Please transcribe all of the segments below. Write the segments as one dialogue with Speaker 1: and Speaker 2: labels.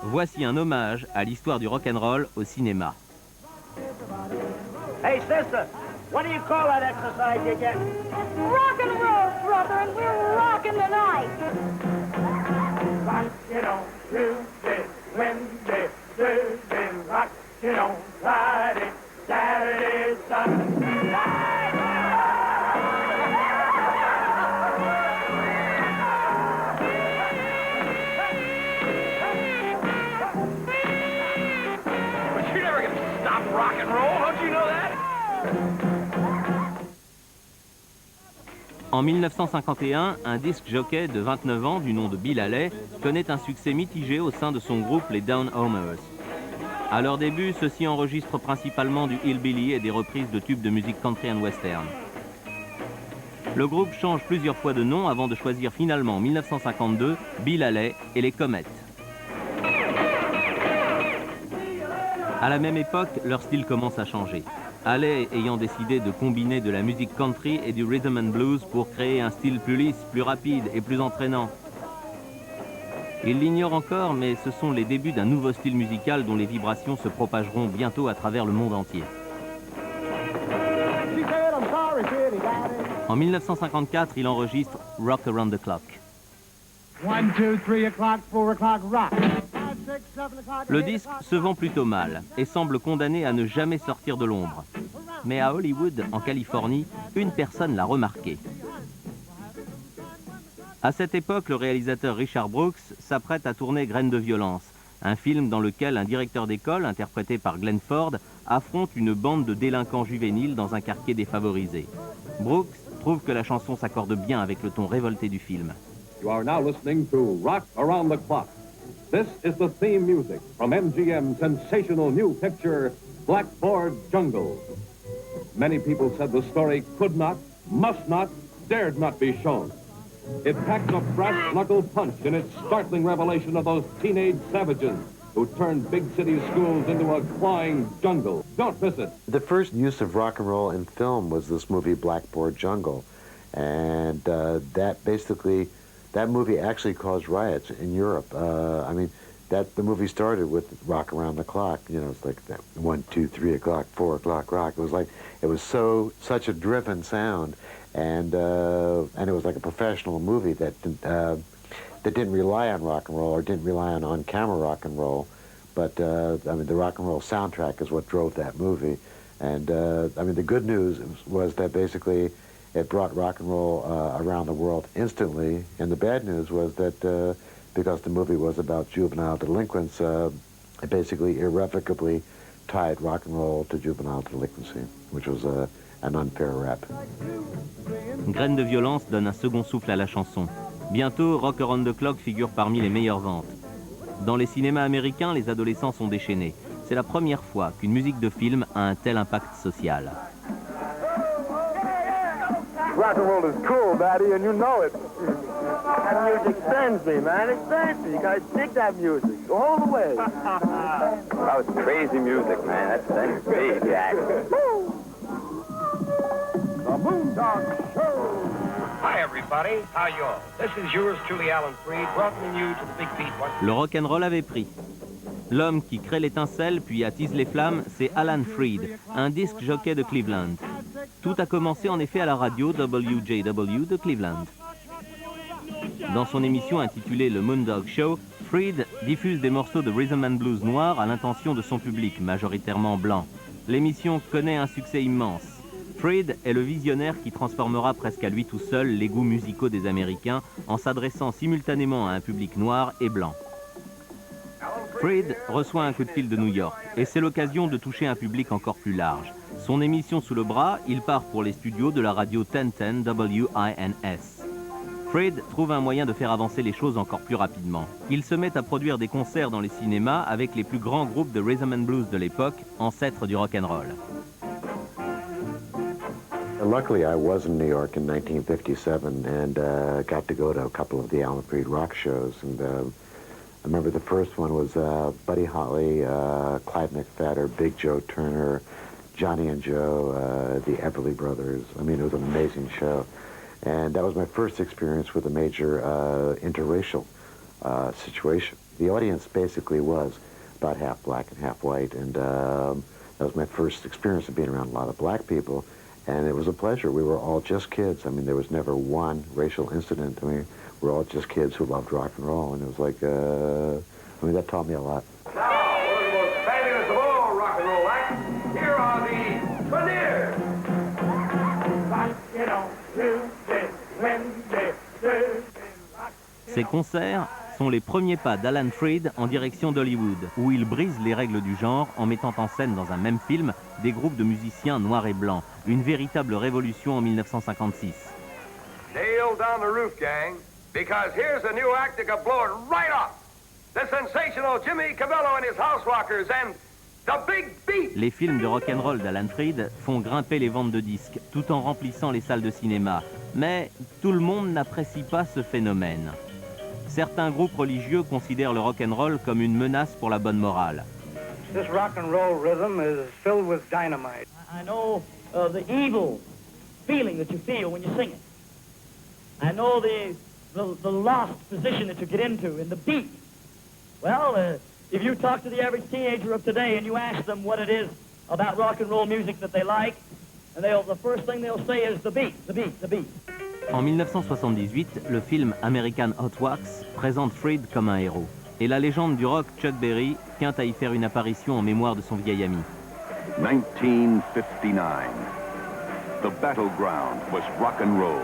Speaker 1: Voici un hommage à l'histoire du rock'n'roll au cinéma.
Speaker 2: Hey, sister, what do you call that exercise you get?
Speaker 3: Rock and roll, brother, and we're rocking tonight.
Speaker 2: Rockin' on Tuesday, Wednesday, Thursday, rockin' on Friday, Saturday, Sunday.
Speaker 4: But you're never gonna stop rock and roll, don't you know that?
Speaker 1: En 1951, un disque jockey de 29 ans du nom de Bill Haley connaît un succès mitigé au sein de son groupe les Down Homers. À leur début, ceux-ci enregistrent principalement du hillbilly et des reprises de tubes de musique country and western. Le groupe change plusieurs fois de nom avant de choisir finalement en 1952 Bill Haley et les Comets. À la même époque, leur style commence à changer. Haley ayant décidé de combiner de la musique country et du rhythm and blues pour créer un style plus lisse, plus rapide et plus entraînant. Il l'ignore encore, mais ce sont les débuts d'un nouveau style musical dont les vibrations se propageront bientôt à travers le monde entier. En 1954, il enregistre Rock Around the Clock.
Speaker 2: 1, 2, 3 o'clock, 4 o'clock, rock.
Speaker 1: Le disque se vend plutôt mal et semble condamné à ne jamais sortir de l'ombre. Mais à Hollywood, en Californie, une personne l'a remarqué. À cette époque, le réalisateur Richard Brooks s'apprête à tourner Graines de violence, un film dans lequel un directeur d'école, interprété par Glenn Ford, affronte une bande de délinquants juvéniles dans un quartier défavorisé. Brooks trouve que la chanson s'accorde bien avec le ton révolté du film.
Speaker 5: You are now listening to Rock Around the Clock. This is the theme music from MGM's sensational new picture, Blackboard Jungle. Many people said the story could not, must not, dared not be shown. It packs a brass-knuckle punch in its startling revelation of those teenage savages who turned big city schools into a clawing jungle. Don't miss it.
Speaker 6: The first use of rock and roll in film was this movie Blackboard Jungle. And that movie actually caused riots in Europe. The movie started with Rock Around the Clock. You know, it's like that 1, 2, 3 o'clock, 4 o'clock rock. It was such a driven sound, and it was like a professional movie that didn't rely on rock and roll or didn't rely on camera rock and roll, but the rock and roll soundtrack is what drove that movie. And the good news was that basically it brought rock and roll around the world instantly, and the bad news was that because the movie was about juvenile delinquents, it basically irrevocably tied rock and roll to juvenile delinquency, which was an unfair rap.
Speaker 1: Graines de violence donne un second souffle à la chanson. Bientôt, Rock Around the Clock figure parmi les meilleures ventes. Dans les cinémas américains, les adolescents sont déchaînés. C'est la première fois qu'une musique de film a un tel impact social.
Speaker 7: Rock and roll is cool, Daddy, and you know it. That music sends me, man. It sends me. You guys dig that music all the way.
Speaker 8: That was crazy music, man. That sends me, Jack.
Speaker 7: The Moondog Show.
Speaker 4: Hi, everybody. How y'all? This is yours truly, Alan Freed, welcoming you to the Big Beat.
Speaker 1: Le rock'n'roll avait pris. L'homme qui crée l'étincelle puis attise les flammes, c'est Alan Freed, un disque jockey de Cleveland. Tout a commencé en effet à la radio WJW de Cleveland. Dans son émission intitulée Le Moondog Show, Freed diffuse des morceaux de rhythm and blues noirs à l'intention de son public, majoritairement blanc. L'émission connaît un succès immense. Freed est le visionnaire qui transformera presque à lui tout seul les goûts musicaux des Américains en s'adressant simultanément à un public noir et blanc. Freed reçoit un coup de fil de New York et c'est l'occasion de toucher un public encore plus large. Son émission sous le bras, il part pour les studios de la radio 1010 WINS. Freed trouve un moyen de faire avancer les choses encore plus rapidement. Il se met à produire des concerts dans les cinémas avec les plus grands groupes de rhythm and blues de l'époque, ancêtres du rock'n'roll.
Speaker 6: Luckily, I was in New York in 1957 and got to go to a couple of the Alan Freed rock shows. And I remember the first one was Buddy Holly, Clyde McPhatter, Big Joe Turner, Johnny and Joe, the Everly Brothers. I mean, it was an amazing show. And that was my first experience with a major interracial situation. The audience basically was about half black and half white, and that was my first experience of being around a lot of black people, and it was a pleasure. We were all just kids. I mean, there was never one racial incident. I mean, we were all just kids who loved rock and roll, and it was like, I mean, that taught me a lot.
Speaker 4: Now, one of the most fabulous of all rock and roll acts, here are the Manière.
Speaker 1: Ces concerts sont les premiers pas d'Alan Freed en direction d'Hollywood, où il brise les règles du genre en mettant en scène dans un même film des groupes de musiciens noirs et blancs. Une véritable révolution en 1956.
Speaker 4: Nail down the roof, gang, because here's a new act that could blow it right off. The sensational Jimmy Cabello and his house rockers and the Big Beat.
Speaker 1: Les films de rock'n'roll d'Alan Freed font grimper les ventes de disques, tout en remplissant les salles de cinéma. Mais tout le monde n'apprécie pas ce phénomène. Certains groupes religieux considèrent le rock'n'roll comme une menace pour la bonne morale.
Speaker 2: This rock and roll rhythm is filled with dynamite.
Speaker 9: I know the evil feeling that you feel when you sing it. I know the lost position that you get into in the beat. Well, if you talk to the average teenager of today and you ask them what it is about rock and roll music that they like, and the first thing they'll say is the beat, the beat, the beat.
Speaker 1: En 1978, le film American Hot Wax présente Freed comme un héros. Et la légende du rock Chuck Berry tient à y faire une apparition en mémoire de son vieil ami.
Speaker 10: 1959. The battleground was rock and roll,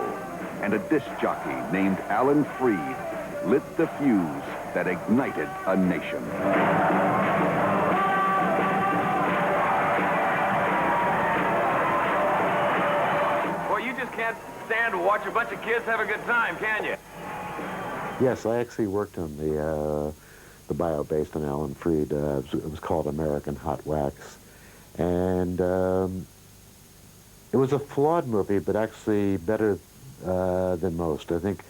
Speaker 10: and a disc jockey named Alan Freed lit the fuse that ignited a nation.
Speaker 4: Well, you just can't stand to watch a bunch of kids have a good time, can you?
Speaker 6: Yes, I actually worked on the bio based on Alan Freed. It was called American Hot Wax. And it was a flawed movie, but actually better than most. I think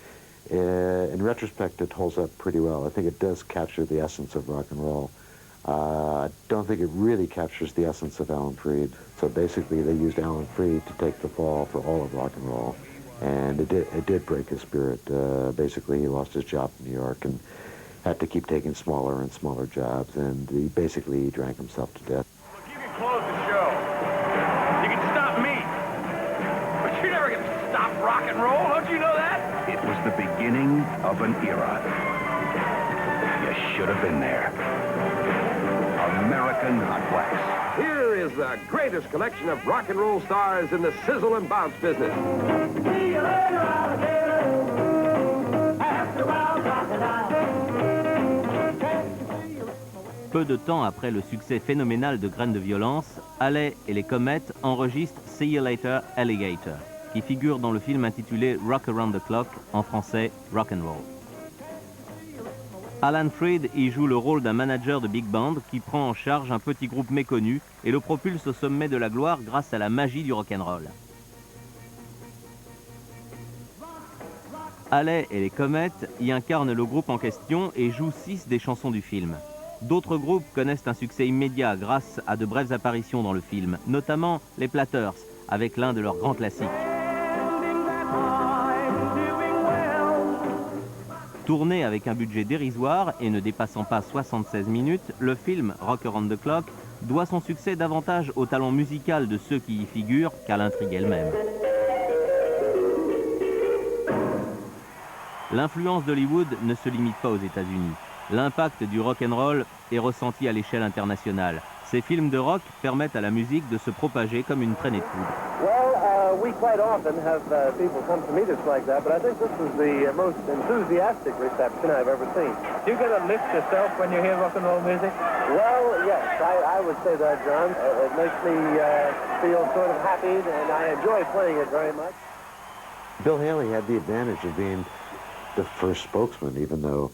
Speaker 6: in retrospect it holds up pretty well. I think it does capture the essence of rock and roll. I don't think it really captures the essence of Alan Freed. So basically they used Alan Freed to take the fall for all of rock and roll. And it did break his spirit. Basically, he lost his job in New York and had to keep taking smaller and smaller jobs, and he basically drank himself to death.
Speaker 4: Look, you can close the show. You can stop me. But you're never going to stop rock and roll, don't you know that?
Speaker 10: It was the beginning of an era. You should have been there. American Hot Wax.
Speaker 4: Here is the greatest collection of rock and roll stars in the sizzle and bounce business.
Speaker 3: See you later, alligator. After a while, crocodile.
Speaker 1: Peu de temps après le succès phénoménal de Graines de violence, Alley et les Comètes enregistrent See You Later, Alligator, qui figure dans le film intitulé Rock Around the Clock, en français Rock'n'Roll. Alan Freed y joue le rôle d'un manager de big band qui prend en charge un petit groupe méconnu et le propulse au sommet de la gloire grâce à la magie du rock'n'roll. Alley et les Comètes y incarnent le groupe en question et jouent 6 des chansons du film. D'autres groupes connaissent un succès immédiat grâce à de brèves apparitions dans le film, notamment les Platters, avec l'un de leurs grands classiques. Tourné avec un budget dérisoire et ne dépassant pas 76 minutes, le film Rock Around the Clock doit son succès davantage au talent musical de ceux qui y figurent qu'à l'intrigue elle-même. L'influence d'Hollywood ne se limite pas aux États-Unis. L'impact du rock'n'roll est ressenti à l'échelle internationale. Ces films de rock permettent à la musique de se propager comme une traînée de poudre.
Speaker 7: Well, we quite often have people come to meet us like that, but I think this was the most enthusiastic reception I've ever seen.
Speaker 2: Do you get a lift yourself when you hear rock and roll music?
Speaker 7: Well, yes, I would say that, John. It makes me feel sort of happy, and I enjoy playing it very much.
Speaker 6: Bill Haley had the advantage of being the first spokesman, even though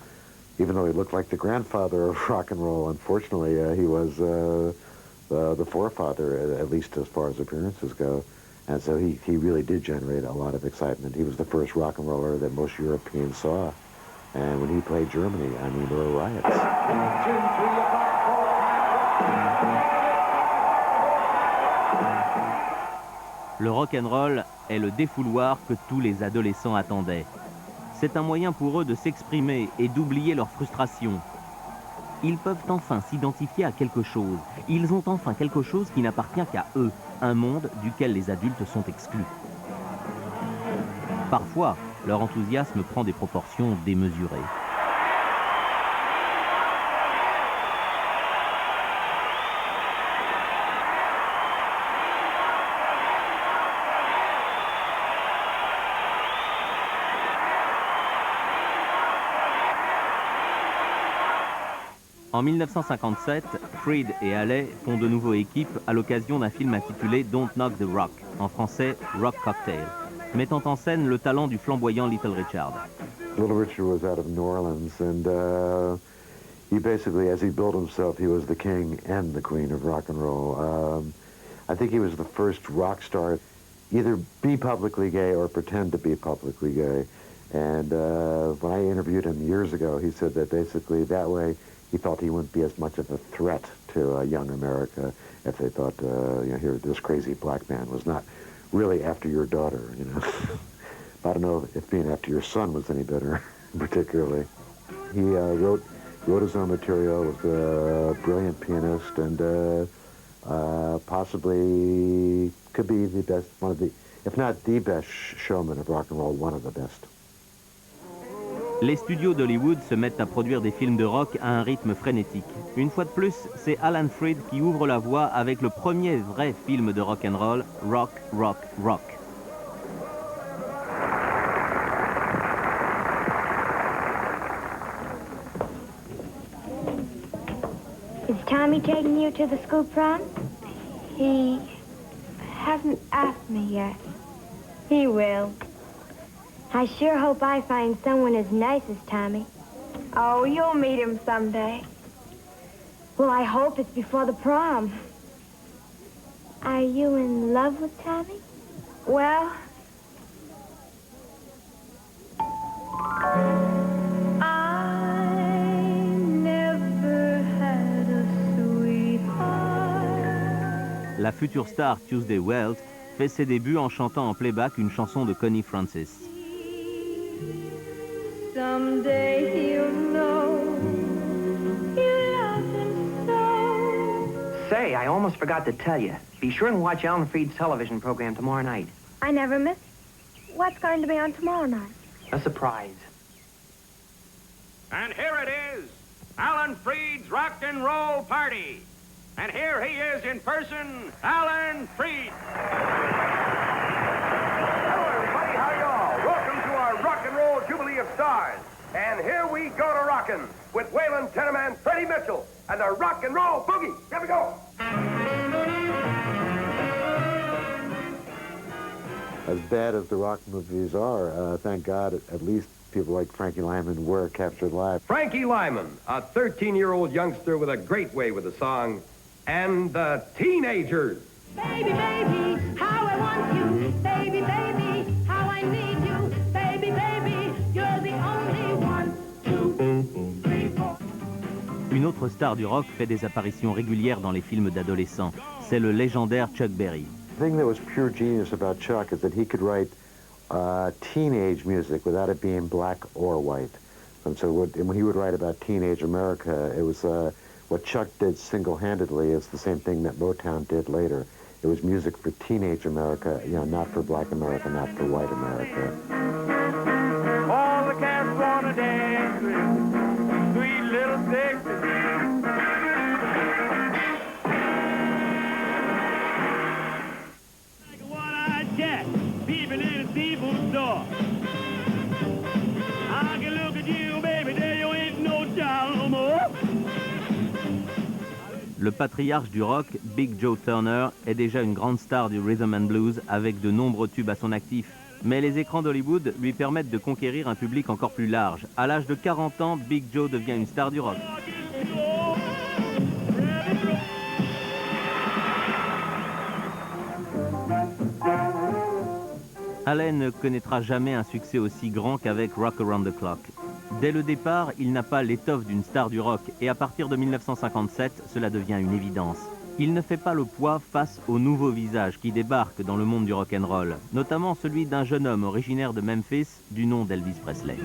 Speaker 6: he looked like the grandfather of rock and roll. Unfortunately, he was the forefather, at least as far as appearances go. And so he really did generate a lot of excitement. He was the first rock and roller that most Europeans saw. And when he played Germany, I mean, there were riots.
Speaker 1: Le rock'n'roll est le défouloir que tous les adolescents attendaient. C'est un moyen pour eux de s'exprimer et d'oublier leur frustration. Ils peuvent enfin s'identifier à quelque chose. Ils ont enfin quelque chose qui n'appartient qu'à eux, un monde duquel les adultes sont exclus. Parfois, leur enthousiasme prend des proportions démesurées. En 1957, Freed et Haley font de nouveau équipe à l'occasion d'un film intitulé Don't Knock the Rock, en français Rock Cocktail, mettant en scène le talent du flamboyant Little Richard.
Speaker 6: Little Richard was out of New Orleans, and he basically, as he built himself, he was the king and the queen of rock and roll. I think he was the first rock star, either be publicly gay or pretend to be publicly gay. And when I interviewed him years ago, he said that basically that way he felt he wouldn't be as much of a threat to young America if they thought, here, this crazy black man was not really after your daughter, I don't know if being after your son was any better, particularly. He wrote his own material, was a brilliant pianist, and possibly could be the best, one of the, if not the best showman of rock and roll, one of the best.
Speaker 1: Les studios d'Hollywood se mettent à produire des films de rock à un rythme frénétique. Une fois de plus, c'est Alan Freed qui ouvre la voie avec le premier vrai film de rock and roll, Rock, Rock, Rock.
Speaker 11: Is Tommy taking you to the school prom? He hasn't asked me yet. He will. I sure hope I find someone as nice as Tommy. Oh, you'll meet him someday. Well, I hope it's before the prom. Are you in love with Tommy? Well, I never had a sweetheart.
Speaker 1: La future star Tuesday Welt fait ses débuts en chantant en playback une chanson de Connie Francis.
Speaker 11: Someday he'll know you love him so.
Speaker 12: Say, I almost forgot to tell you. Be sure and watch Alan Freed's television program tomorrow night.
Speaker 11: I never miss it. What's going to be on tomorrow night?
Speaker 12: A surprise.
Speaker 4: And here it is, Alan Freed's Rock and Roll Party. And here he is in person, Alan Freed. Hello, everybody. How y'all? Welcome to our Rock and Roll Jubilee of Stars. And here we go to rockin' with Waylon Tenenbaum, Freddie Mitchell, and the Rock and Roll Boogie. Here we go.
Speaker 6: As bad as the rock movies are, thank God at least people like Frankie Lyman were captured live.
Speaker 4: Frankie Lyman, a 13-year-old youngster with a great way with the song, and the Teenagers.
Speaker 11: Baby, baby, how I want you. Baby, baby, how I need you. Baby, baby, you're the only one. 2, 3, 4.
Speaker 1: Une autre star du rock fait des apparitions régulières dans les films d'adolescents. C'est le légendaire Chuck Berry.
Speaker 6: The thing that was pure genius about Chuck is that he could write teenage music without it being black or white. And so when he would write about teenage America, it was what Chuck did single-handedly is the same thing that Motown did later. It was music for teenage America, not for black America, not for white America.
Speaker 2: All the cats wanna dance with sweet little sexy. Like a one-eyed cat peeping in a seafood store. I can look at you, baby, there you ain't no child no more.
Speaker 1: Le patriarche du rock, Big Joe Turner, est déjà une grande star du rhythm and blues avec de nombreux tubes à son actif. Mais les écrans d'Hollywood lui permettent de conquérir un public encore plus large. À l'âge de 40 ans, Big Joe devient une star du rock. Allen ne connaîtra jamais un succès aussi grand qu'avec Rock Around the Clock. Dès le départ, il n'a pas l'étoffe d'une star du rock et à partir de 1957, cela devient une évidence. Il ne fait pas le poids face aux nouveaux visages qui débarquent dans le monde du rock'n'roll, notamment celui d'un jeune homme originaire de Memphis du nom d'Elvis Presley.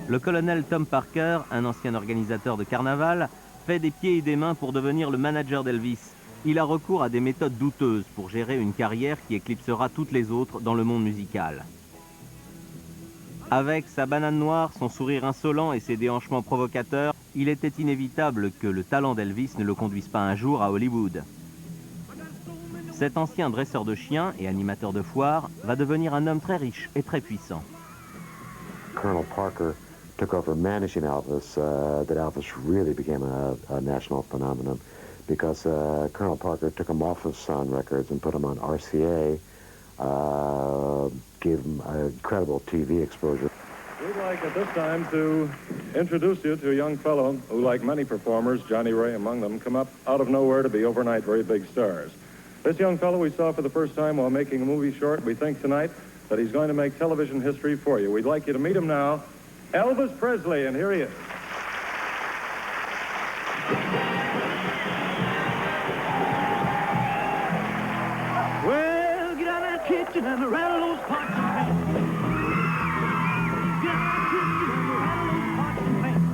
Speaker 1: Le colonel Tom Parker, un ancien organisateur de carnaval, fait des pieds et des mains pour devenir le manager d'Elvis. Il a recours à des méthodes douteuses pour gérer une carrière qui éclipsera toutes les autres dans le monde musical. Avec sa banane noire, son sourire insolent et ses déhanchements provocateurs, il était inévitable que le talent d'Elvis ne le conduise pas un jour à Hollywood. Cet ancien dresseur de chiens et animateur de foire va devenir un homme très riche et très puissant.
Speaker 6: Colonel Parker took over managing Elvis, that Elvis really became a national phenomenon because Colonel Parker took him off of Sun Records and put him on RCA, gave him incredible TV exposure.
Speaker 13: We'd like at this time to introduce you to a young fellow who, like many performers, Johnny Ray among them, come up out of nowhere to be overnight very big stars. This young fellow we saw for the first time while making a movie short. We think tonight that he's going to make television history for you. We'd like you to meet him now, Elvis Presley, and here he is.
Speaker 3: Well, get out of that kitchen and rattle those pots and pans. Get out of that kitchen and rattle those pots and pans.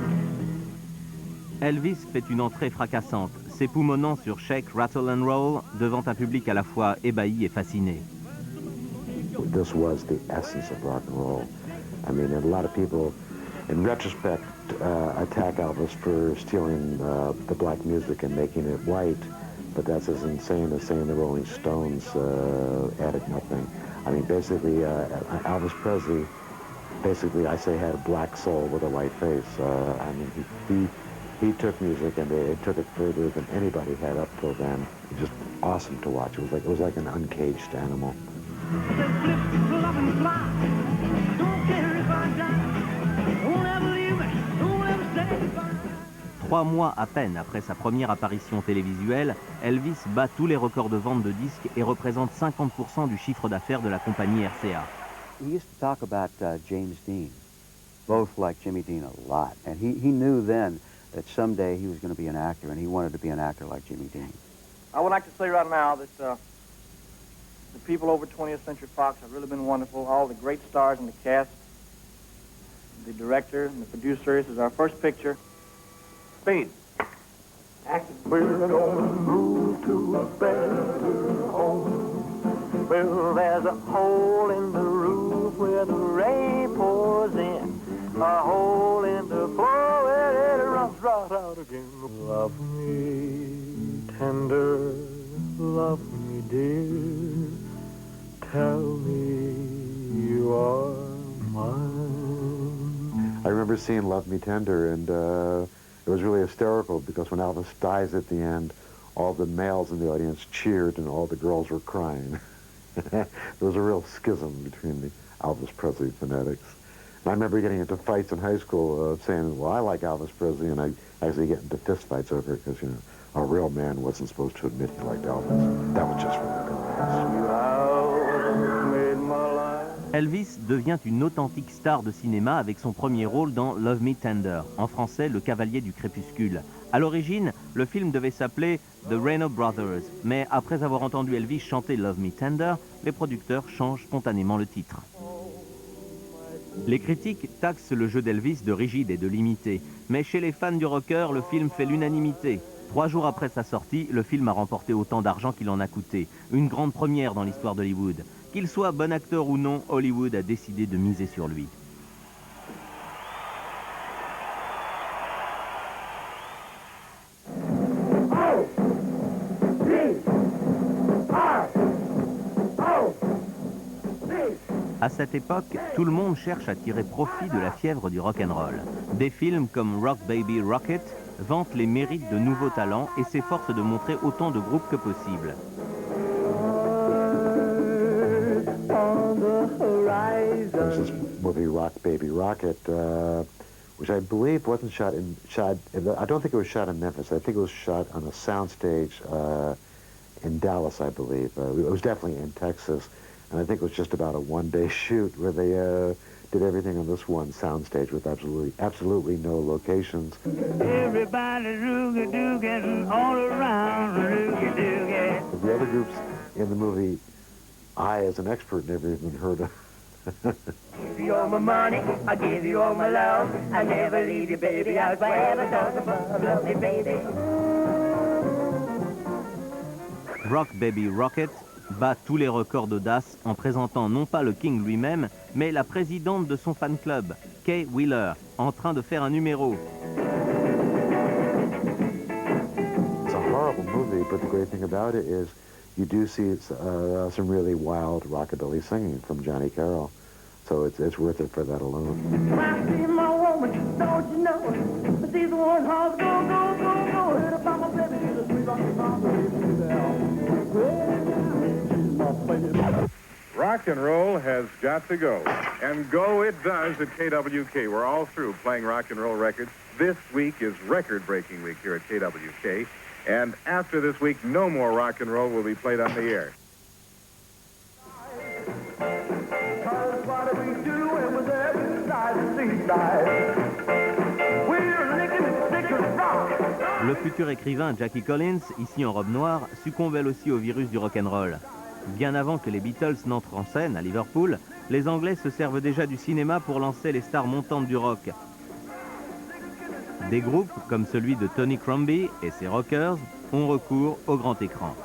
Speaker 1: Elvis fait une entrée fracassante, s'époumonant sur Shake, Rattle and Roll devant un public à la fois ébahi et fasciné.
Speaker 6: This was the essence of rock and roll. I mean, a lot of people, in retrospect, attack Elvis for stealing the black music and making it white, but that's as insane as saying the Rolling Stones added nothing. I mean, basically, Elvis Presley, basically, I say, had a black soul with a white face. I mean, he took music and they took it further than anybody had up till then. It was just awesome to watch. It was like an uncaged animal.
Speaker 1: 3 mois à peine après sa première apparition télévisuelle, Elvis bat tous les records de vente de disques et représente 50% du chiffre d'affaires de la compagnie RCA.
Speaker 14: He used to talk about James Dean. Both liked Jimmy Dean a lot. And he knew then that someday he was going to be an actor, and he wanted to be an actor like Jimmy Dean.
Speaker 15: I would like to say right now that the people over 20th Century Fox have really been wonderful. All the great stars in the cast, the director and the producers. This is our first picture. Speed.
Speaker 3: Action. We're gonna move to a better home. Well, there's a hole in the roof where the rain pours in. A hole in the floor where it runs right out again. Love me tender, love me dear. Tell me you are mine.
Speaker 6: I remember seeing Love Me Tender, and it was really hysterical because when Elvis dies at the end, all the males in the audience cheered and all the girls were crying. There was a real schism between the Elvis Presley fanatics. And I remember getting into fights in high school saying, well, I like Elvis Presley, and I actually get into fist fights over it because, you know, a real man wasn't supposed to admit he liked Elvis. That was just for the girls.
Speaker 1: Elvis devient une authentique star de cinéma avec son premier rôle dans Love Me Tender, en français Le Cavalier du Crépuscule. À l'origine, le film devait s'appeler The Reno Brothers, mais après avoir entendu Elvis chanter Love Me Tender, les producteurs changent spontanément le titre. Les critiques taxent le jeu d'Elvis de rigide et de limité, mais chez les fans du rocker, le film fait l'unanimité. 3 jours après sa sortie, le film a remporté autant d'argent qu'il en a coûté. Une grande première dans l'histoire d'Hollywood. Qu'il soit bon acteur ou non, Hollywood a décidé de miser sur lui. À cette époque, tout le monde cherche à tirer profit de la fièvre du rock'n'roll. Des films comme Rock Baby Rocket vantent les mérites de nouveaux talents et s'efforcent de montrer autant de groupes que possible.
Speaker 6: There's this movie Rock Baby Rocket, which I believe wasn't shot, I don't think it was shot in Memphis. I think it was shot on a soundstage in Dallas, I believe. It was definitely in Texas. And I think it was just about a one-day shoot where they did everything on this one soundstage with absolutely no locations.
Speaker 2: Everybody roogie-doogie all around roogie-doogie.
Speaker 6: The other groups in the movie, I, as an expert, never even heard of.
Speaker 2: Give you all my money, I give you all my love. I never leave you, baby. I'll forever talk about lovely baby.
Speaker 1: Rock Baby Rocket bat tous les records d'audace en présentant non pas le King lui-même, mais la présidente de son fan club, Kay Wheeler, en train de faire un numéro.
Speaker 6: It's a horrible movie, but the great thing about it is you do see some really wild rockabilly singing from Johnny Carroll. So it's worth it for that alone.
Speaker 2: I see my woman, don't you know? She's the one house, go, go, go, go. Heard about my baby, she's a sweet rocky mama,
Speaker 13: Rock and roll has got to go. And go it does at KWK. We're all through playing rock and roll records. This week is record-breaking week here at KWK. And after this week, no more rock and roll will be played on the air.
Speaker 1: Le futur écrivain Jackie Collins, ici en robe noire, succombe elle aussi au virus du rock'n'roll. Bien avant que les Beatles n'entrent en scène à Liverpool, les Anglais se servent déjà du cinéma pour lancer les stars montantes du rock. Des groupes comme celui de Tony Crombie et ses Rockers ont recours au grand écran.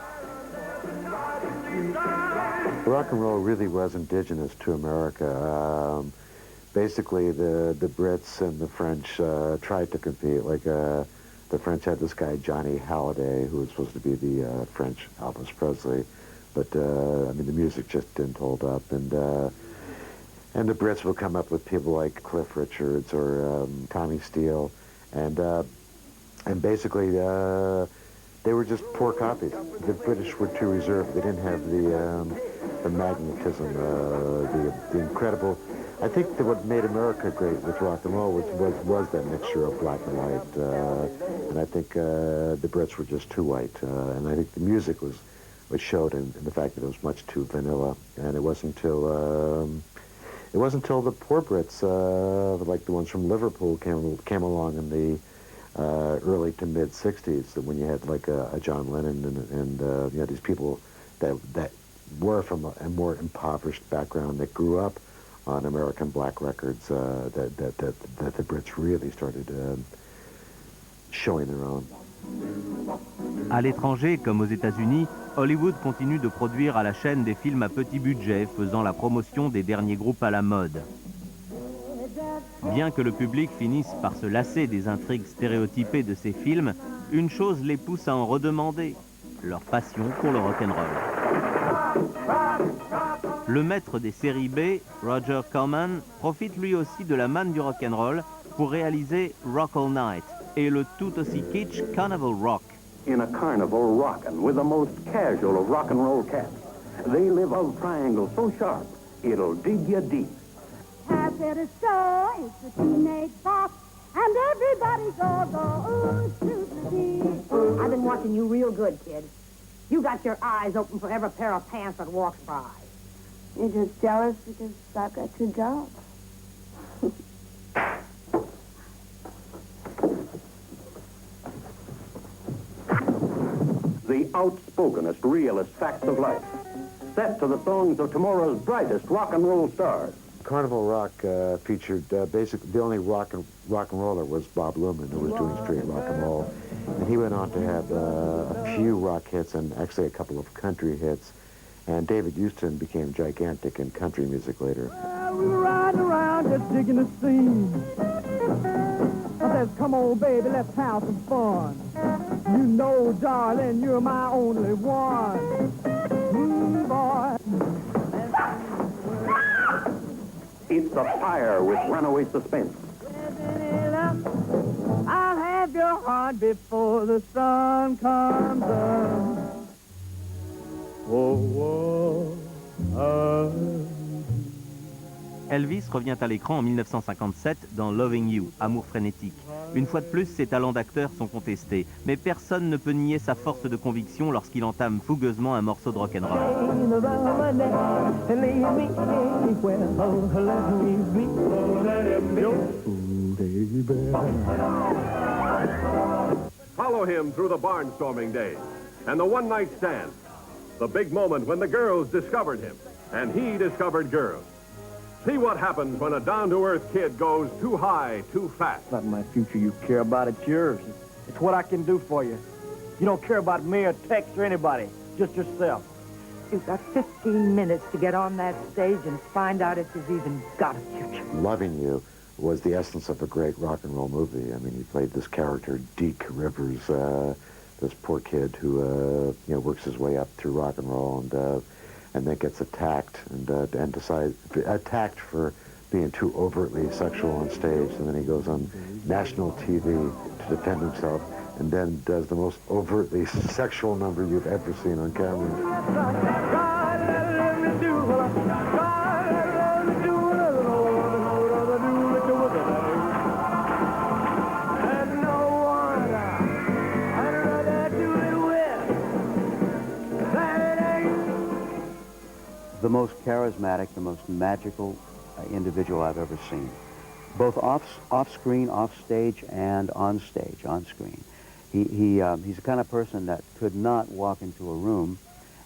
Speaker 6: Rock and roll really was indigenous to America. Basically, the Brits and the French tried to compete. Like the French had this guy Johnny Hallyday, who was supposed to be the French Elvis Presley, but I mean the music just didn't hold up. And the Brits would come up with people like Cliff Richards or Tommy Steele, and basically they were just poor copies. The British were too reserved. They didn't have the magnetism, the incredible. I think that what made America great with rock and roll was that mixture of black and white, and I think the Brits were just too white, and I think the music was showed in the fact that it was much too vanilla, and it wasn't until the poor Brits, like the ones from Liverpool, came along in the early to mid '60s, that when you had like a John Lennon and you know, these people that were from a more impoverished background that grew up on American black records, that the Brits really started showing their own.
Speaker 1: À l'étranger, comme aux États-Unis, Hollywood continue de produire à la chaîne des films à petit budget, faisant la promotion des derniers groupes à la mode. Bien que le public finisse par se lasser des intrigues stéréotypées de ces films, une chose les pousse à en redemander, leur passion pour le rock'n'roll. Le maître des séries B, Roger Corman, profite lui aussi de la manne du rock'n'roll pour réaliser Rock All Night et le tout aussi kitsch Carnival Rock.
Speaker 16: In a carnival rockin' with the most casual of rock and roll cats. They live out triangles so sharp, it'll dig you deep.
Speaker 17: Has it a show? It's a teenage box, and everybody's all go, ooh,
Speaker 18: I've been watching you real good, kid. You got your eyes open for every pair of pants that walks by.
Speaker 11: You're just jealous because I've got two jobs.
Speaker 16: The outspokenest, realest facts of life. Set to the songs of tomorrow's brightest rock and roll stars.
Speaker 6: Carnival Rock featured basically the only rock and roller was Bob Luman, who was doing straight rock and roll, and he went on to have a few rock hits and actually a couple of country hits. And David Houston became gigantic in country music later.
Speaker 2: We were riding around just digging the scene. I says, come on, baby, let's have some fun. You know, darling, you're my only one. Boy.
Speaker 16: It's a fire with runaway suspense.
Speaker 2: I'll have your heart before the sun comes up. Whoa, whoa,
Speaker 1: Elvis revient à l'écran en 1957 dans Loving You, Amour frénétique. Une fois de plus, ses talents d'acteur sont contestés, mais personne ne peut nier sa force de conviction lorsqu'il entame fougueusement un morceau de rock'n'roll.
Speaker 5: Follow him through the barnstorming days and the one-night stand, the big moment when the girls discovered him and he discovered girls. See what happens when a down-to-earth kid goes too high, too fast.
Speaker 15: It's not my future you care about, it's yours. It's what I can do for you. You don't care about me or Tex or anybody, just yourself.
Speaker 18: You've got 15 minutes to get on that stage and find out if you've even got a future.
Speaker 6: Loving You was the essence of a great rock and roll movie. I mean, he played this character, Deke Rivers, this poor kid who, works his way up through rock and roll and then gets attacked attacked for being too overtly sexual on stage, and then he goes on national TV to defend himself, and then does the most overtly sexual number you've ever seen on camera.
Speaker 14: The most charismatic, the most magical individual I've ever seen, both off-screen, off-stage, and on stage, on screen. He's the kind of person that could not walk into a room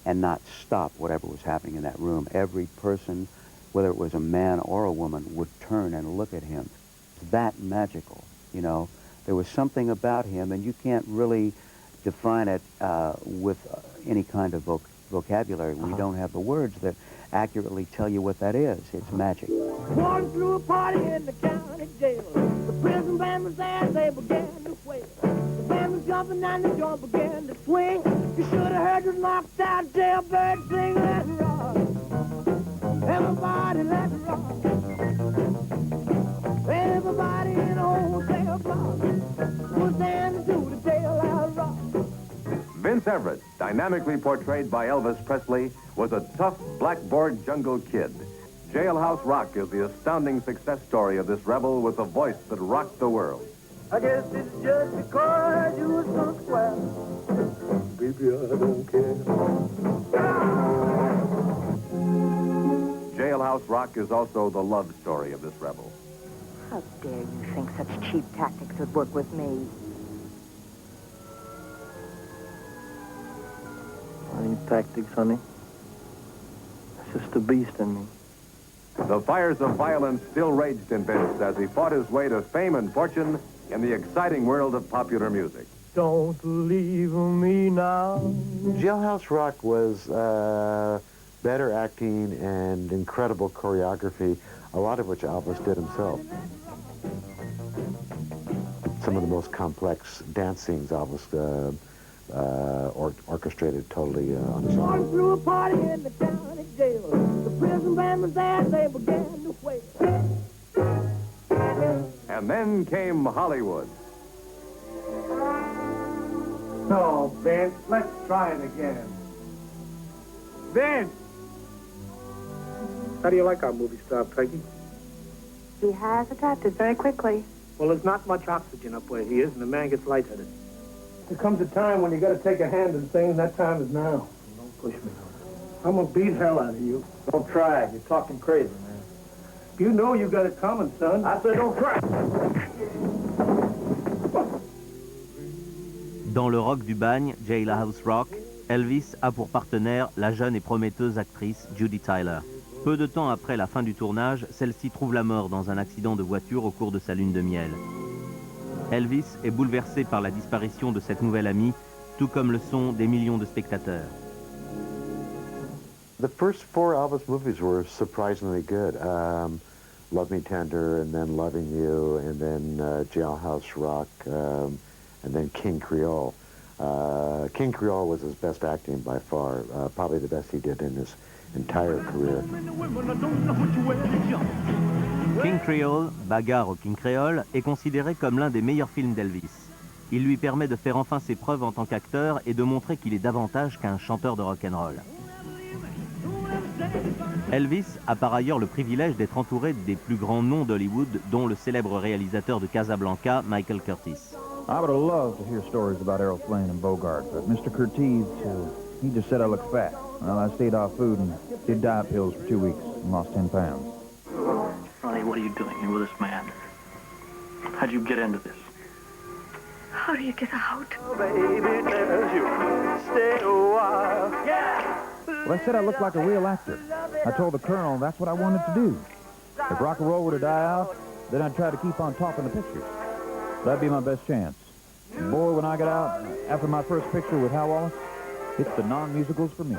Speaker 14: and not stop whatever was happening in that room. Every person, whether it was a man or a woman, would turn and look at him. That magical, you know. There was something about him, and you can't really define it with any kind of vocabulary. We don't have the words that accurately tell you what that is. It's magic.
Speaker 2: Walking through a party in the county jail. The prison band was there, they began to wail. The band was jumping and the joint began to swing. You should have heard the knocked out jailbird sing. Let it rock. Everybody let it rock. Everybody in the whole jail block was dancing to the jailhouse rock.
Speaker 5: Vince Everett, dynamically portrayed by Elvis Presley, was a tough blackboard jungle kid. Jailhouse Rock is the astounding success story of this rebel with a voice that rocked the world.
Speaker 2: I guess it's just because you were so swell. Baby, I don't care.
Speaker 5: Jailhouse Rock is also the love story of this rebel.
Speaker 18: How dare you think such cheap tactics would work with me?
Speaker 15: I ain't tactics, honey. It's just the beast in me.
Speaker 5: The fires of violence still raged in Vince as he fought his way to fame and fortune in the exciting world of popular music.
Speaker 2: Don't leave me now.
Speaker 6: Jailhouse Rock was better acting and incredible choreography, a lot of which Elvis did himself. Some of the most complex dance scenes Elvis orchestrated totally on his
Speaker 2: Walking
Speaker 6: own.
Speaker 2: through a party in the county jail. The prison band was there, they began to wail.
Speaker 5: And then came Hollywood.
Speaker 7: No, Vince, let's try it again. Vince! How do you like our movie star, Peggy?
Speaker 18: He has adapted very quickly.
Speaker 7: Well, there's not much oxygen up where he is, and the man gets lightheaded. There comes a time when you got to take a hand in things, and that time is now. Don't push me. I'm gonna beat hell out of you.
Speaker 15: Don't try it. You're talking crazy, man.
Speaker 7: You know you got it coming, son.
Speaker 15: I said don't try.
Speaker 1: Dans le rock du bagne, Jailhouse Rock, Elvis a pour partenaire la jeune et prometteuse actrice Judy Tyler. Peu de temps après la fin du tournage, celle-ci trouve la mort dans un accident de voiture au cours de sa lune de miel. Elvis est bouleversé par la disparition de cette nouvelle amie, tout comme le sont des millions de spectateurs.
Speaker 6: The first 4 Elvis movies were surprisingly good. Love Me Tender, and then Loving You, and then Jailhouse Rock, and then King Creole. King Creole was his best acting by far, probably the best he did in his entire career.
Speaker 1: King Creole, bagarre au King Creole, est considéré comme l'un des meilleurs films d'Elvis. Il lui permet de faire enfin ses preuves en tant qu'acteur et de montrer qu'il est davantage qu'un chanteur de rock'n'roll. Elvis a par ailleurs le privilège d'être entouré des plus grands noms d'Hollywood, dont le célèbre réalisateur de Casablanca, Michael Curtiz.
Speaker 19: I would have loved to hear stories about Errol Flynn and Bogart, but Mr. Curtiz, he just said I looked fat. Well, I stayed off food and did diet pills for 2 weeks and lost 10 pounds.
Speaker 20: Ronnie, what are you doing here with this man? How'd you get into this?
Speaker 17: How do you get out?
Speaker 3: Oh, baby, tells you stay a while. Yeah.
Speaker 19: Well, I said I looked like a real actor. I told the colonel that's what I wanted to do. If rock and roll were to die out, then I'd try to keep on top in the pictures. That'd be my best chance. Boy, when I get out, after my first picture with Hal Wallace, it's the non-musicals for me.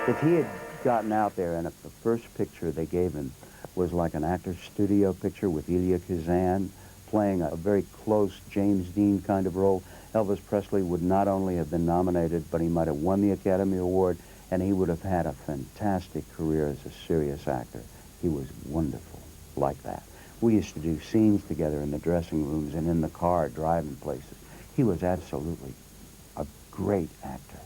Speaker 14: If he had gotten out there and if the first picture they gave him was like an actor's studio picture with Elia Kazan playing a very close James Dean kind of role, Elvis Presley would not only have been nominated, but he might have won the Academy Award, and he would have had a fantastic career as a serious actor. He was wonderful like that. We used to do scenes together in the dressing rooms and in the car driving places. He was absolutely a great actor.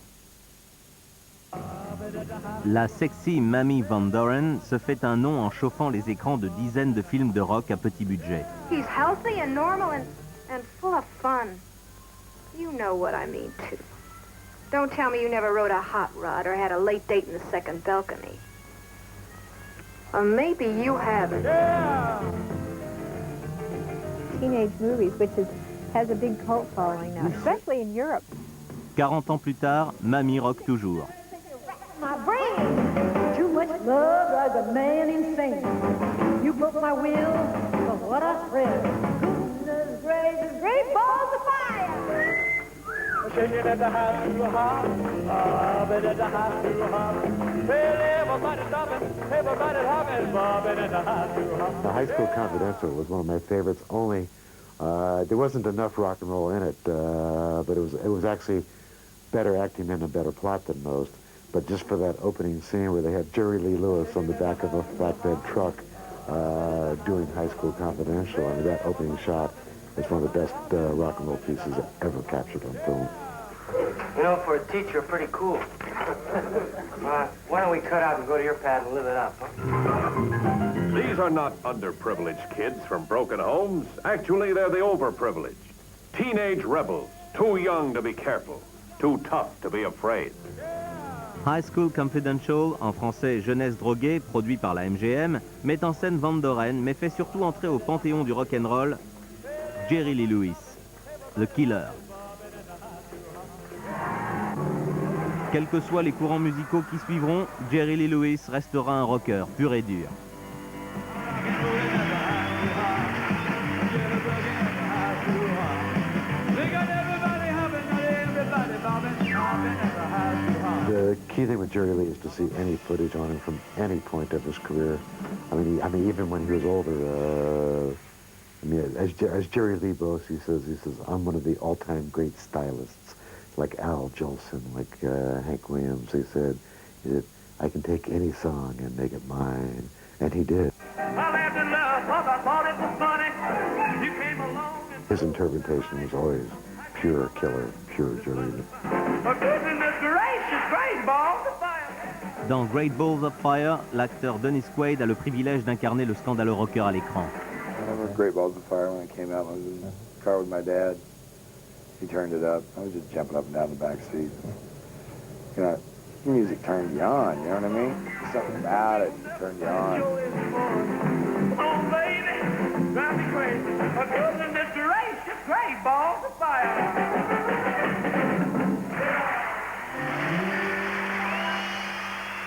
Speaker 1: La sexy Mamie Van Doren se fait un nom en chauffant les écrans de dizaines de films de rock à petit budget.
Speaker 11: He's healthy and normal and full of fun. You know what I mean, too. Don't tell me you never rode a hot rod or had a late date in the second balcony. Or maybe you haven't.
Speaker 17: Yeah. Teenage movies, which has a big cult following now, especially in Europe.
Speaker 1: 40 ans plus tard, Mamie rock toujours.
Speaker 17: My brain, too much love drives a man insane. You broke my will, but what a thrill. Goodness gracious, great balls of fire.
Speaker 3: Shaking at the house too hot, bobbing at the house too hot. Well, everybody stopping, everybody hopping, bobbing at the house too hot.
Speaker 6: The High School Confidential was one of my favorites. Only there wasn't enough rock and roll in it, but it was actually better acting and a better plot than most. But just for that opening scene where they had Jerry Lee Lewis on the back of a flatbed truck doing High School Confidential, I mean, that opening shot is one of the best rock and roll pieces ever captured on film.
Speaker 12: You know, for a teacher, pretty cool. Why don't we cut out and go to your pad and live it up, huh?
Speaker 10: These are not underprivileged kids from broken homes. Actually, they're the overprivileged. Teenage rebels, too young to be careful, too tough to be afraid.
Speaker 1: High School Confidential, en français Jeunesse droguée, produit par la MGM, met en scène Van Doren, mais fait surtout entrer au panthéon du rock'n'roll Jerry Lee Lewis, The Killer. Quels que soient les courants musicaux qui suivront, Jerry Lee Lewis restera un rocker pur et dur.
Speaker 6: The key thing with Jerry Lee is to see any footage on him from any point of his career. I mean, even when he was older. As Jerry Lee boasts, he says, I'm one of the all-time great stylists, like Al Jolson, like Hank Williams. He said, I can take any song and make it mine, and he did. His interpretation was always pure killer, pure Jerry Lee.
Speaker 1: Dans Great Balls of Fire, l'acteur Dennis Quaid a le privilège d'incarner le scandaleux rocker à l'écran.
Speaker 21: I remember Great Balls of Fire when it came out. I was in the car with my dad. He turned it up. I was just jumping up and down the back seat. You know, music turned you on, you know what I mean? There's something about it that turned you on.
Speaker 3: Oh, baby, drive me crazy. A goodness gracious, great balls of fire.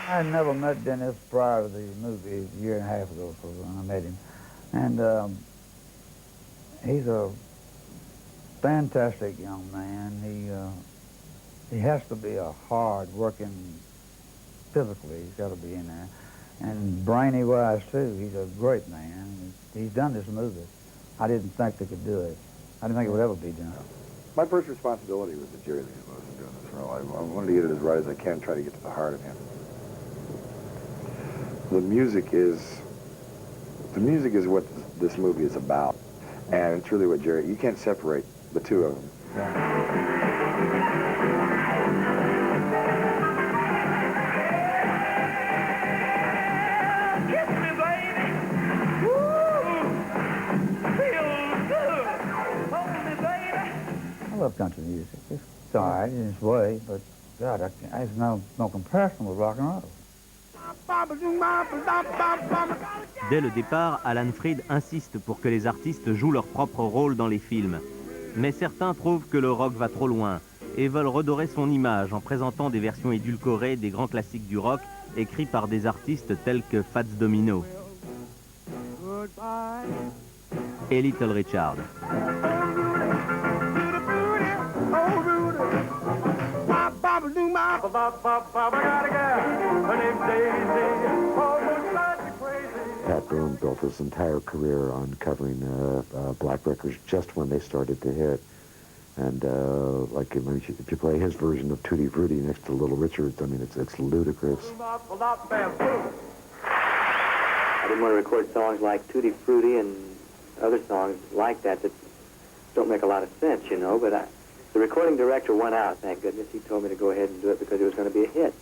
Speaker 22: I had never met Dennis prior to the movie a year and a half ago when I met him. And he's a fantastic young man. He has to be a hard-working physically. He's got to be in there. And brainy-wise, too. He's a great man. He's done this movie. I didn't think they could do it. I didn't think it would ever be done.
Speaker 21: My first responsibility was that Jerry Lee was doing this role. I wanted to get it as right as I can, try to get to the heart of him. The music is what this movie is about, and it's really what Jerry. You can't separate the two of them.
Speaker 22: love country music. It's all right in its way, but God, there's no comparison with rock and roll.
Speaker 1: Dès le départ, Alan Freed insiste pour que les artistes jouent leur propre rôle dans les films. Mais certains trouvent que le rock va trop loin et veulent redorer son image en présentant des versions édulcorées des grands classiques du rock écrits par des artistes tels que Fats Domino et Little Richard.
Speaker 6: Pat Boone built his entire career on covering black records just when they started to hit. And like if you play his version of Tutti Frutti next to Little Richard's, I mean, it's ludicrous.
Speaker 12: I didn't want to record songs like Tutti Frutti and other songs like that don't make a lot of sense, you know, but the recording director went out, thank goodness. He told me to go ahead and do it because it was going to be a hit.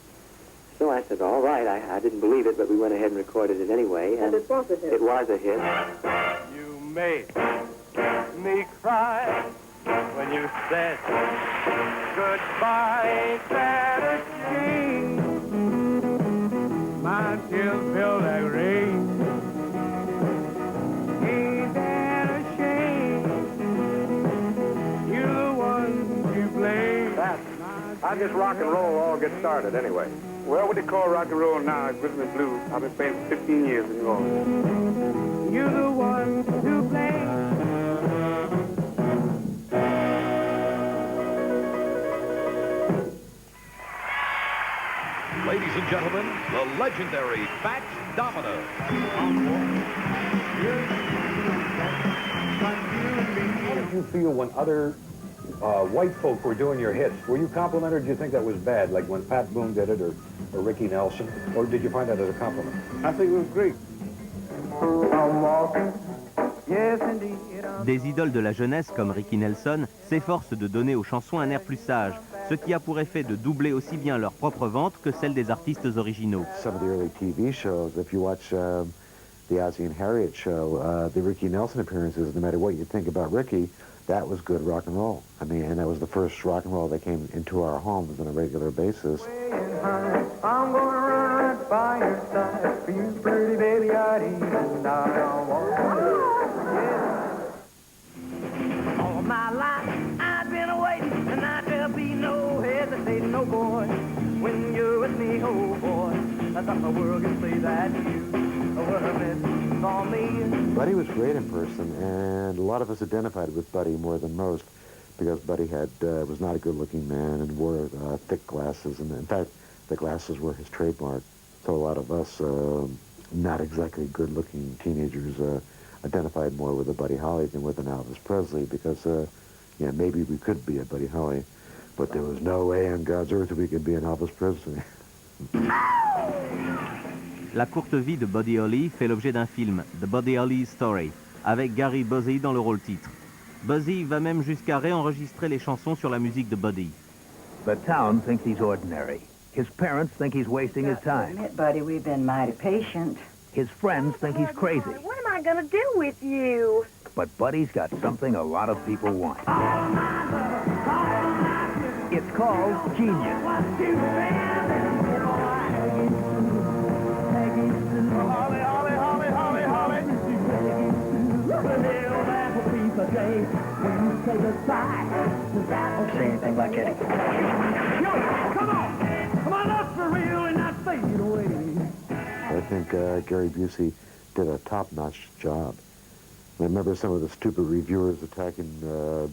Speaker 12: So I said, all right, I didn't believe it, but we went ahead and recorded it anyway. And it was a hit. It was a hit.
Speaker 3: You made me cry when you said goodbye, Santa King. My tears fell like rain. Ain't that a shame? You're the one to blame.
Speaker 21: How does rock and roll all get started anyway?
Speaker 8: Well, what they call rock and roll now is rhythm and blues. I've been playing for 15 years in New Orleans.
Speaker 3: You're the one to blame.
Speaker 10: Ladies and gentlemen, the legendary Fats Domino.
Speaker 9: How did you feel when other white folk were doing your hits? Were you complimented, or did you think that was bad, like when Pat Boone did it, or Ricky Nelson? Or did you find that as a compliment?
Speaker 8: I think it was great.
Speaker 1: Des idoles de la jeunesse comme Ricky Nelson s'efforcent de donner aux chansons un air plus sage, ce qui a pour effet de doubler aussi bien leur propre vente que celle des artistes originaux.
Speaker 6: Some of the early TV shows, if you watch the Ozzie and Harriet show, the Ricky Nelson appearances, no matter what you think about Ricky, that was good rock and roll. I mean, and that was the first rock and roll that came into our homes on a regular basis.
Speaker 3: I'm gonna run right by your side for you, pretty baby, I'd even die on one. All my life I've been waiting, and there'll be no hesitating, no boy. When you're with me, oh boy, I thought the world could say that you were meant for me.
Speaker 6: Buddy was great in person, and a lot of us identified with Buddy more than most, because Buddy was not a good-looking man and wore thick glasses, and in fact, the glasses were his trademark. So a lot of us, not exactly good-looking teenagers, identified more with a Buddy Holly than with an Elvis Presley, because, yeah, maybe we could be a Buddy Holly, but there was no way on God's earth we could be an Elvis Presley.
Speaker 1: La courte vie de Buddy Holly fait l'objet d'un film, The Buddy Holly Story, avec Gary Busey dans le rôle titre. Busey va même jusqu'à réenregistrer les chansons sur la musique de Buddy.
Speaker 23: The town thinks he's ordinary. His parents think he's wasting his time.
Speaker 24: Admit, Buddy, we've been mighty patient.
Speaker 23: His friends think he's crazy.
Speaker 25: What am I going to do with you?
Speaker 23: But Buddy's got something a lot of people want. It's called genius.
Speaker 24: Don't say anything like Eddie.
Speaker 3: Come on! Come on up for real and not fade away.
Speaker 6: I think Gary Busey did a top-notch job. I remember some of the stupid reviewers attacking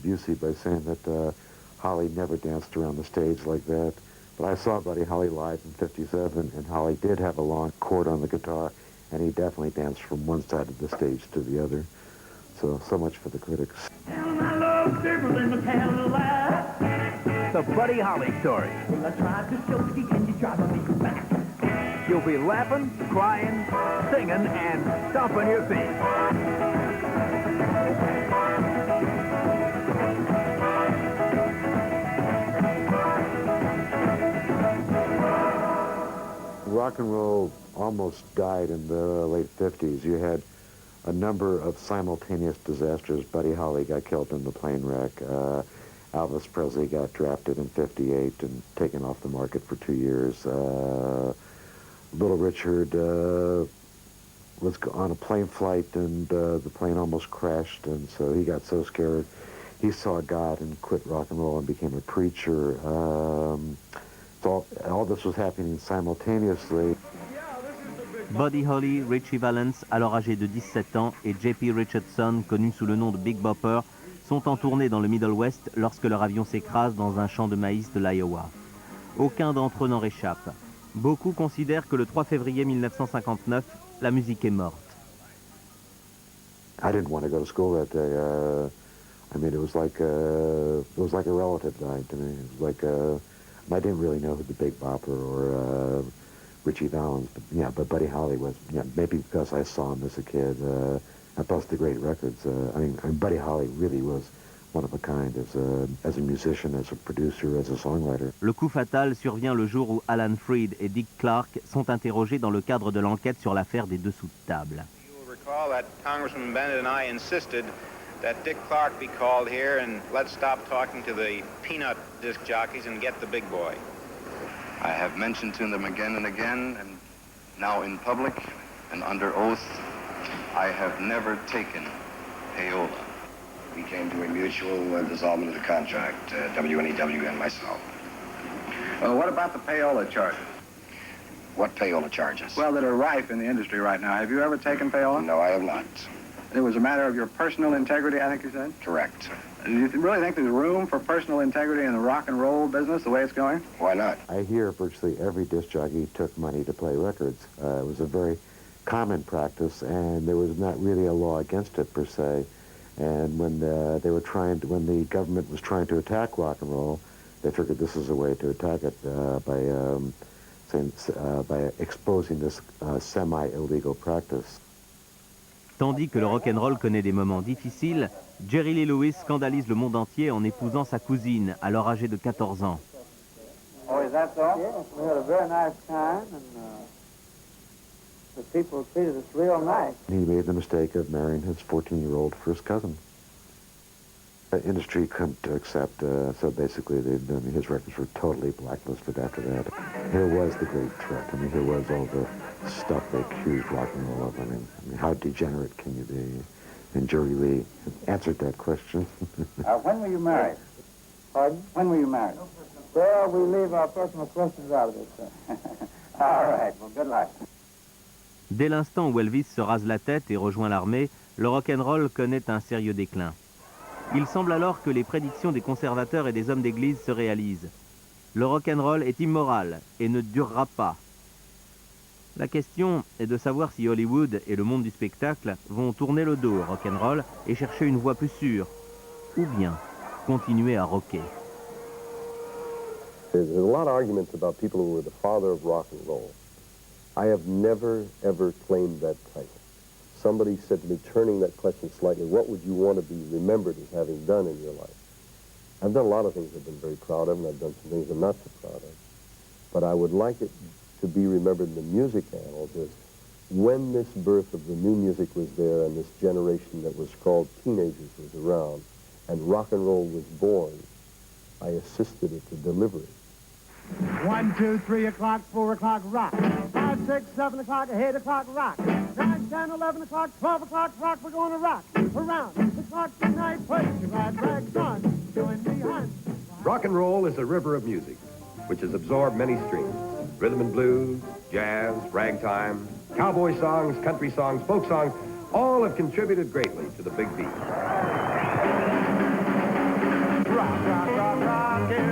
Speaker 6: Busey by saying that Holly never danced around the stage like that. But I saw Buddy Holly live in '57, and Holly did have a long chord on the guitar, and he definitely danced from one side of the stage to the other. So much for the critics.
Speaker 23: The Buddy Holly Story.
Speaker 3: Well, I tried to show you, and you tried to make it back.
Speaker 23: You'll be laughing, crying, singing, and stomping your feet.
Speaker 6: Rock and roll almost died in the late 50s. You had a number of simultaneous disasters. Buddy Holly got killed in the plane wreck. Elvis Presley got drafted in '58 and taken off the market for 2 years. Little Richard was on a plane flight and the plane almost crashed, and so he got so scared he saw God and quit rock and roll and became a preacher. So all this was happening simultaneously.
Speaker 1: Buddy Holly, Richie Valens, alors âgé de 17 ans, et J.P. Richardson, connu sous le nom de Big Bopper, sont en tournée dans le Middle West lorsque leur avion s'écrase dans un champ de maïs de l'Iowa. Aucun d'entre eux n'en réchappe. Beaucoup considèrent que le 3 février 1959, la musique est morte.
Speaker 6: I didn't want to go to school that day. I mean, it was like a relative died to me. It was like I didn't really know who the Big Bopper or Richie Valens, but Buddy Holly was. Yeah, maybe because I saw him as a kid. And plus the great records. I mean, Buddy Holly really was one of a kind as a musician, as a producer, as a songwriter.
Speaker 1: Le coup fatal survient le jour où Alan Freed et Dick Clark sont interrogés dans le cadre de l'enquête sur l'affaire des dessous de table.
Speaker 2: You will recall that Congressman Bennett and I insisted that Dick Clark be called here and let's stop talking to the peanut disc jockeys and get the big boy.
Speaker 4: I have mentioned to them again and again, and now in public and under oath, I have never taken payola.
Speaker 5: We came to a mutual dissolvement of the contract, WNEW and myself.
Speaker 2: What about the payola charges?
Speaker 5: What payola charges?
Speaker 2: Well, that are rife in the industry right now. Have you ever taken payola?
Speaker 5: No, I have not.
Speaker 2: It was a matter of your personal integrity, I think you said?
Speaker 5: Correct.
Speaker 2: Do you really think there's room for personal integrity in the rock and roll business the way it's going?
Speaker 5: Why not?
Speaker 6: I hear virtually every disc jockey took money to play records. It was a very common practice, and there was not really a law against it per se. And when when the government was trying to attack rock and roll, they figured this is a way to attack it by exposing this semi-illegal practice.
Speaker 1: Tandis que le rock'n'roll connaît des moments difficiles, Jerry Lee Lewis scandalise le monde entier en épousant sa cousine, alors âgée de 14 ans.
Speaker 15: Oh, is that so? Yes, we had a very nice time, and the people treated us real nice.
Speaker 6: He made the mistake of marrying his 14-year-old first cousin. The industry couldn't accept, so basically his records were totally blacklisted after that. Here was the great threat. I mean, here was all the stuff they accused rock and roll of. I mean, how degenerate can you be? And Jerry Lee answered that question.
Speaker 15: When were you married? Pardon? When were you married? Well, we leave our personal questions out of this, sir. All right, well, good luck.
Speaker 1: Dès l'instant où Elvis se rase la tête et rejoint l'armée, le rock'n'roll connaît un sérieux déclin. Il semble alors que les prédictions des conservateurs et des hommes d'église se réalisent. Le rock'n'roll est immoral et ne durera pas. La question est de savoir si Hollywood et le monde du spectacle vont tourner le dos au rock'n'roll et chercher une voie plus sûre, ou bien continuer à rocker.
Speaker 13: There's a lot of arguments about people who were the father of rock and roll. I have never, ever claimed that title. Somebody said to me, turning that question slightly, what would you want to be remembered as having done in your life? I've done a lot of things I've been very proud of, and I've done some things I'm not so proud of. But I would like it to be remembered in the music annals as when this birth of the new music was there and this generation that was called teenagers was around and rock and roll was born, I assisted it to deliver it.
Speaker 7: 1, 2, 3 o'clock, 4 o'clock, rock. 5, 6, 7 o'clock, 8 o'clock, rock. 9, 10, 11 o'clock, 12 o'clock, rock. We're going to rock around the clock tonight. Put your glad rags on. Join me on.
Speaker 16: Rock and roll is a river of music, which has absorbed many streams. Rhythm and blues, jazz, ragtime, cowboy songs, country songs, folk songs, all have contributed greatly to the big beat.
Speaker 7: Rock, rock, rock, rock.